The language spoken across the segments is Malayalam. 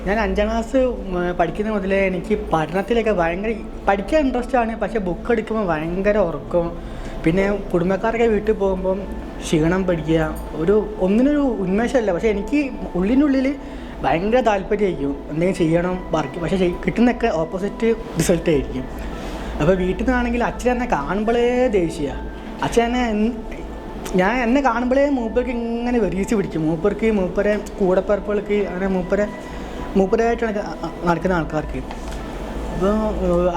ഞാൻ 5ാം ക്ലാസ് പഠിക്കുന്ന മുതലേ എനിക്ക് പഠനത്തിലൊക്കെ ഭയങ്കര പഠിക്കാൻ ഇൻട്രസ്റ്റാണ്. പക്ഷേ ബുക്ക് എടുക്കുമ്പോൾ ഭയങ്കര ഉറക്കം. പിന്നെ കുടുംബക്കാരൊക്കെ വീട്ടിൽ പോകുമ്പം ക്ഷീണം പഠിക്കുക, ഒന്നിനൊരു ഉന്മേഷമല്ല. പക്ഷേ എനിക്ക് ഉള്ളിനുള്ളിൽ ഭയങ്കര താല്പര്യമായിരിക്കും എന്തെങ്കിലും ചെയ്യണം, വർക്ക്. പക്ഷേ കിട്ടുന്നതൊക്കെ ഓപ്പോസിറ്റ് റിസൾട്ട് ആയിരിക്കും. അപ്പോൾ വീട്ടിൽ നിന്നാണെങ്കിൽ അച്ഛൻ എന്നെ കാണുമ്പോഴേ ദേഷ്യമാണ്. അച്ഛൻ ഞാൻ എന്നെ കാണുമ്പോഴേ മൂപ്പർക്ക് ഇങ്ങനെ വെറിയിച്ച് പിടിക്കും. മൂപ്പരെ കൂടപ്പിറപ്പുകൾക്ക് അങ്ങനെ മൂപ്പരായിട്ട് നടക്കുന്ന ആൾക്കാർക്ക്. അപ്പോൾ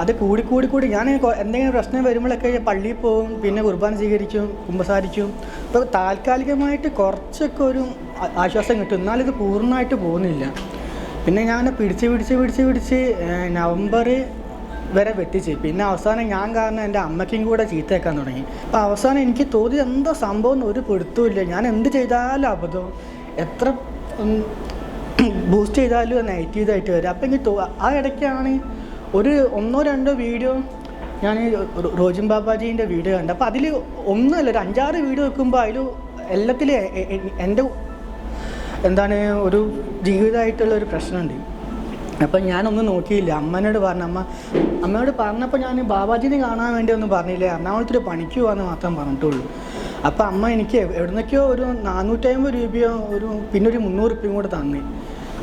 അത് കൂടി ഞാൻ എന്തെങ്കിലും പ്രശ്നം വരുമ്പോഴൊക്കെ പള്ളിയിൽ പോകും, പിന്നെ കുർബാന സ്വീകരിക്കും, കുമ്പസാരിക്കും. അപ്പോൾ താൽക്കാലികമായിട്ട് കുറച്ചൊക്കെ ഒരു ആശ്വാസം കിട്ടും, എന്നാലിത് പൂർണ്ണമായിട്ട് പോകുന്നില്ല. പിന്നെ ഞാൻ പിടിച്ച് നവംബർ വരെ വെട്ടിച്ച്. പിന്നെ അവസാനം ഞാൻ കാരണം എൻ്റെ അമ്മയ്ക്കും കൂടെ ചീത്തയേക്കാൻ തുടങ്ങി. അപ്പോൾ അവസാനം എനിക്ക് തോന്നി എന്താ സംഭവം ഒരു പിടുത്തമില്ല. ഞാൻ എന്ത് ചെയ്താലും അബദ്ധം, എത്ര ബൂസ്റ്റ് ചെയ്താലും നെഗറ്റീവായിട്ട് വരും. അപ്പോൾ എനിക്ക് ആ ഇടയ്ക്കാണ് ഒരു 1-2 വീഡിയോ ഞാൻ റോജിൻ ബാബാജീൻ്റെ വീഡിയോ കണ്ടു. അപ്പോൾ അതിൽ ഒന്നുമല്ല, ഒരു 5-6 വീഡിയോ വെക്കുമ്പോൾ അതിൽ എല്ലാത്തിലും എൻ്റെ ഒരു ജീവിതമായിട്ടുള്ള ഒരു പ്രശ്നമുണ്ട്. അപ്പം ഞാനൊന്നും നോക്കിയില്ല. അമ്മയോട് പറഞ്ഞപ്പോൾ ഞാൻ ബാബാജീനെ കാണാൻ വേണ്ടി ഒന്നും പറഞ്ഞില്ല, എറണാകുളത്തൊരു പണിക്ക് പോകാമെന്ന് മാത്രം പറഞ്ഞിട്ടുള്ളൂ. അപ്പോൾ അമ്മ എനിക്ക് എവിടുന്നൊക്കെയോ ഒരു 450 രൂപയോ പിന്നെ ഒരു 300 രൂപയും കൂടെ തന്നു.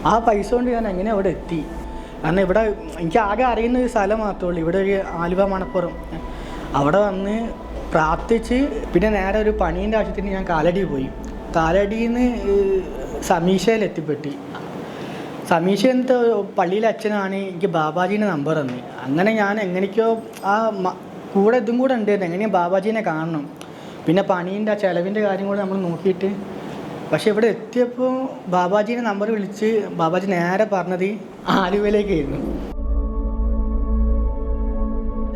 ആ പൈസ കൊണ്ട് ഞാൻ എങ്ങനെ അവിടെ എത്തി? കാരണം ഇവിടെ എനിക്ക് ആകെ അറിയുന്ന ഒരു സ്ഥലം മാത്രമേ ഉള്ളൂ, ഇവിടെ ഒരു ആലുവ മണപ്പുറം. അവിടെ വന്ന് പ്രാർത്ഥിച്ച് പിന്നെ നേരെ ഒരു പണീൻ്റെ ആവശ്യത്തിന് ഞാൻ കാലടി പോയി. കാലടിയിൽ നിന്ന് സമീഷയിൽ എത്തിപ്പെട്ടി. സമീഷ എന്ന പള്ളിയിലെ അച്ഛനാണ് എനിക്ക് ബാബാജീൻ്റെ നമ്പർ തന്നു. അങ്ങനെ ഞാൻ എങ്ങനെയൊക്കെയോ ആ കൂടെ ഇതും കൂടെ ഉണ്ടായിരുന്നു, എങ്ങനെയാണ് ബാബാജീനെ കാണണം. പിന്നെ പണീൻ്റെ ആ ചിലവിൻ്റെ കാര്യം കൂടെ നമ്മൾ നോക്കിയിട്ട്. പക്ഷെ ഇവിടെ എത്തിയപ്പോൾ ബാബാജീൻ്റെ നമ്പർ വിളിച്ച് ബാബാജി നേരെ പറഞ്ഞത് ആലുവയിലേക്കായിരുന്നു.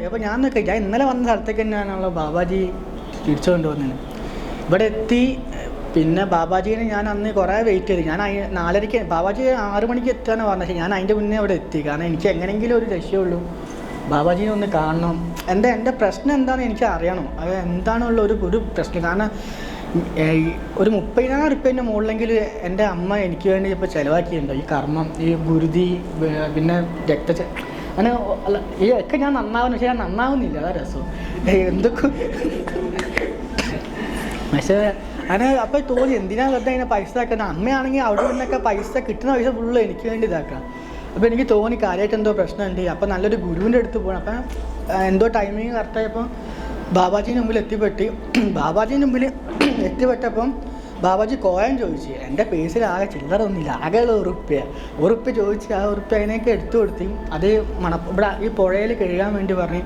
അപ്പോൾ ഞാൻ ഇന്നലെ വന്ന സ്ഥലത്തേക്ക് തന്നെയാണല്ലോ ബാബാജി തിരിച്ചു കൊണ്ടുവന്നത്. ഇവിടെ എത്തി. പിന്നെ ബാബാജീനെ ഞാൻ അന്ന് കുറേ വെയിറ്റ് ചെയ്തു. ഞാൻ 4:30 ബാബാജി 6 മണിക്ക് എത്തുകയെന്ന് പറഞ്ഞത്. പക്ഷേ ഞാൻ അതിൻ്റെ മുന്നേ അവിടെ എത്തി. കാരണം എനിക്ക് എങ്ങനെയെങ്കിലും ഒരു രക്ഷയുള്ളൂ, ബാബാജീനെ ഒന്ന് കാണണം. എൻ്റെ പ്രശ്നം എന്താണെന്ന് എനിക്ക് അറിയണം. അത് എന്താണുള്ള ഒരു പ്രശ്നം. കാരണം ഒരു 30,000 രൂപേൻ്റെ മുകളിലെങ്കിൽ എൻ്റെ അമ്മ എനിക്ക് വേണ്ടി ഇപ്പോൾ ചിലവാക്കിയിട്ടുണ്ടോ ഈ കർമ്മം, ഈ ഗുരുതി, പിന്നെ അങ്ങനെ ഈ ഒക്കെ ഞാൻ നന്നാവുന്നു. പക്ഷേ ഞാൻ നന്നാവുന്നില്ല, അതാ രസം. എന്തൊക്കെ പക്ഷേ അങ്ങനെ അപ്പോൾ തോന്നി എന്തിനാ വെറുതെ അതിനെ പൈസ ആക്കുന്നത്. അമ്മയാണെങ്കിൽ അവിടെ നിന്നൊക്കെ പൈസ കിട്ടുന്ന പൈസ ഫുള്ള് എനിക്ക് വേണ്ടി ഇതാക്കാം. അപ്പോൾ എനിക്ക് തോന്നി കാര്യമായിട്ട് എന്തോ പ്രശ്നമുണ്ട്. അപ്പോൾ നല്ലൊരു ഗുരുവിൻ്റെ അടുത്ത് പോകണം. അപ്പം എന്തോ ടൈമിങ് കറക്റ്റായപ്പോൾ ബാബാജീൻ്റെ മുമ്പിൽ ബാബാജീൻ്റെ മുമ്പിൽ എത്തിപ്പെട്ടപ്പം ബാബാജി കോയം ചോദിച്ചു. എൻ്റെ പേഴ്സിൽ ആകെ ചില്ലറ ഒന്നുമില്ല, ആകെ ഉറുപ്പ്യ ചോദിച്ച് ആ ഉറുപ്പ്യ അതിനൊക്കെ എടുത്തു കൊടുത്തി. അത് ഇവിടെ ഈ പുഴയിൽ കഴുകാൻ വേണ്ടി പറഞ്ഞ്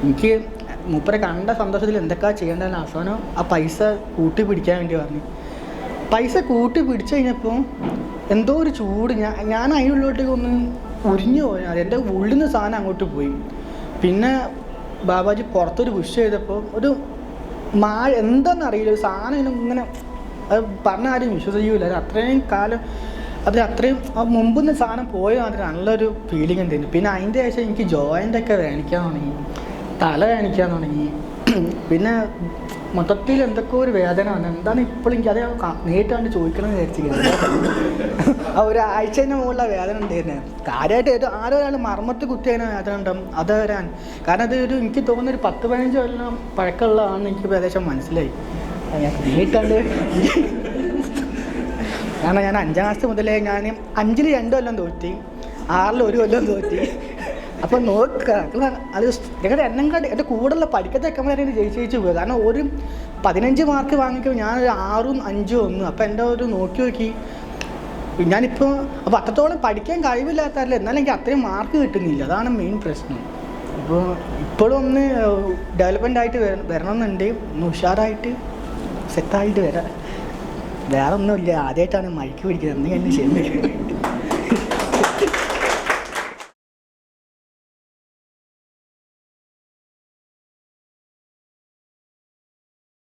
എനിക്ക് മൂപ്പരെ കണ്ട സന്തോഷത്തിൽ എന്തൊക്കെയാണ് ചെയ്യേണ്ടതെന്ന് അവസാനം ആ പൈസ കൂട്ടി പിടിക്കാൻ വേണ്ടി പറഞ്ഞു. പൈസ കൂട്ടി പിടിച്ചു കഴിഞ്ഞപ്പോൾ എന്തോ ഒരു ചൂട്, ഞാൻ അതിനുള്ളിലോട്ടേക്ക് ഒന്ന് ഉരിഞ്ഞു പോയി. എൻ്റെ ഉള്ളിൽ നിന്ന് സാധനം അങ്ങോട്ട് പോയി. പിന്നെ ബാബാജി പുറത്തൊരു പുഷ് ചെയ്തപ്പോൾ ഒരു എന്താണെന്നറിയില്ല, ഒരു സാധനം ഇങ്ങനെ അത് പറഞ്ഞ ആരും വിശ്വസിക്കില്ല. അത് അത്രയും കാലം അത്രയും മുമ്പ് നിന്ന് സാധനം പോയ മാത്രം നല്ലൊരു ഫീലിംഗ് ഉണ്ടായിരുന്നു. പിന്നെ അതിൻ്റെ ശേഷം എനിക്ക് ജോയിൻ്റൊക്കെ വേദനിക്കാൻ തുടങ്ങി, തല വേദനിക്കാൻ തുടങ്ങി. പിന്നെ മൊത്തത്തിൽ എന്തൊക്കെ ഒരു വേദന വന്നു. എന്താണ് ഇപ്പോഴും എനിക്ക് അത് നേരിട്ട് കണ്ട് ചോദിക്കണമെന്ന് വിചാരിച്ചിരിക്കുന്നത്. ആ ഒരാഴ്ചേൻ്റെ മുകളിലുള്ള വേദന ഉണ്ടായിരുന്നു. കാര്യമായിട്ട് ആരൊരാൾ മർമ്മത്ത് കുത്തിയതിന് വേദന ഉണ്ടാവും, അത് വരാൻ. കാരണം അത് എനിക്ക് തോന്നുന്നൊരു 10-15 കൊല്ലം പഴക്കമുള്ളതാണെന്ന് എനിക്ക് ഏകദേശം മനസ്സിലായി. നേരിട്ടാണ്ട് കാരണം ഞാൻ 5ാം ക്ലാസ് മുതലേ ഞാൻ 5ൽ 2 കൊല്ലം തോറ്റി, 6ൽ 1 കൊല്ലം തോറ്റി. അപ്പോൾ നോക്കുക അത് ഞങ്ങളുടെ എന്നെക്കാട്ടി എൻ്റെ കൂടെയുള്ള പഠിക്കത്തെ എക്കന്മാരെ ജയിച്ചു പോയി. കാരണം ഒരു 15 മാർക്ക് വാങ്ങിക്കുമ്പോൾ ഞാനൊരു 6ഉം 5ഉം 1. അപ്പോൾ എൻ്റെ ഒരു നോക്കി ഞാനിപ്പോൾ അപ്പോൾ അത്രത്തോളം പഠിക്കാൻ കഴിവില്ലാത്തതല്ല, എന്നാലും എനിക്ക് അത്രയും മാർക്ക് കിട്ടുന്നില്ല. അതാണ് മെയിൻ പ്രശ്നം. അപ്പോൾ ഇപ്പോഴും ഒന്ന് ഡെവലപ്മെൻ്റ് ആയിട്ട് വരണമെന്നുണ്ട്, ഒന്ന് ഉഷാറായിട്ട് സെറ്റായിട്ട് വരാം. വേറെ ഒന്നുമില്ല, ആദ്യമായിട്ടാണ് മൈക്ക് പിടിക്കുന്നത്. എന്തെങ്കിലും ചെയ്യുന്നത്.